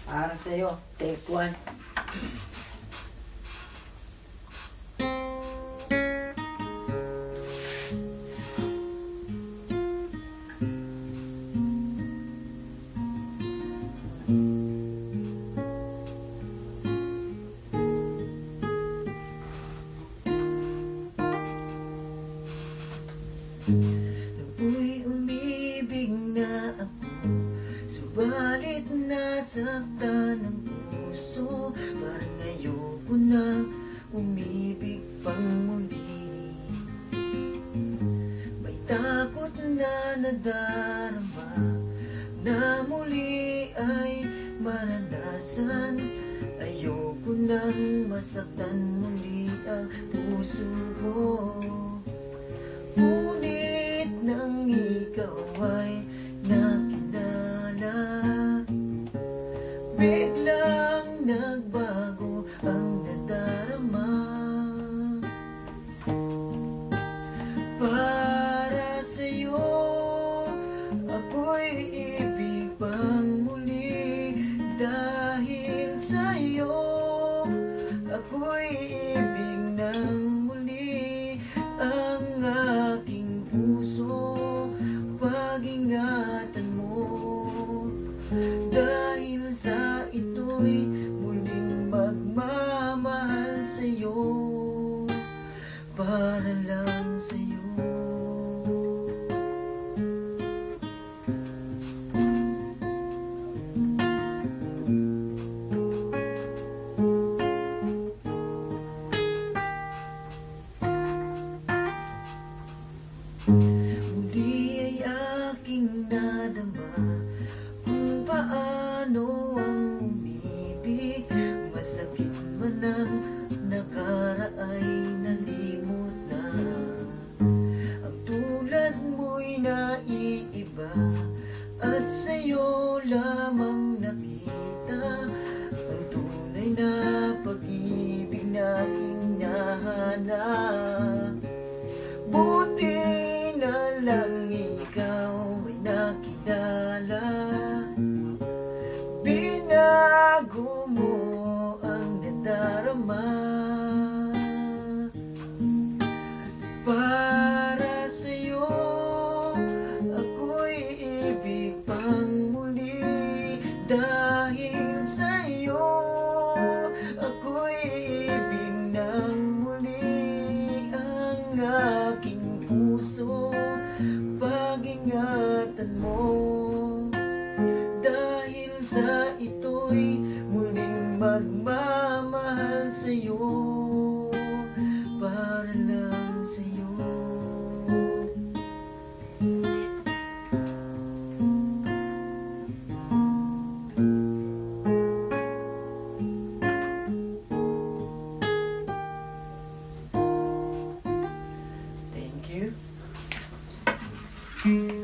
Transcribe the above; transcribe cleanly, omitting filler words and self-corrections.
Para sa'yo, take one. Ako'y umibig na ako, subalit nasaktan ang puso. Parang ayoko na umibig pang muli. May takot na nadarama na muli ay maranasan. Ayoko nang masaktan muli ang puso ko. Ngunit nang ikaw ay nakilala, biglang nagbago ang nadarama. Para sa'yo, ako'y ibig pang muli. Dahil sa'yo, ako'y ibig ng muli. Ang aking puso, pag-ingatan mo. Dahil sa ito'y muling magmamahal sa'yo, para lang sa'yo. Muli ay aking nadama kung paano ang umibig. Masakit man ang nakaraay, nalimot na. Ang tulad mo'y naiiba, at sa'yo lamang nakita ang tunay na pag-ibig na aking nahanap. Buti na lang ikaw ay nakilala, binago mo ang nadarama. Para sa'yo, ako'y ibig pang muli. Dahil sa'yo, ako'y ibig ng muli. Ang aking puso, pag-ingatan mo. Dahil sa ito'y muling magmamahal sa'yo, para lang sa'yo. Thank you.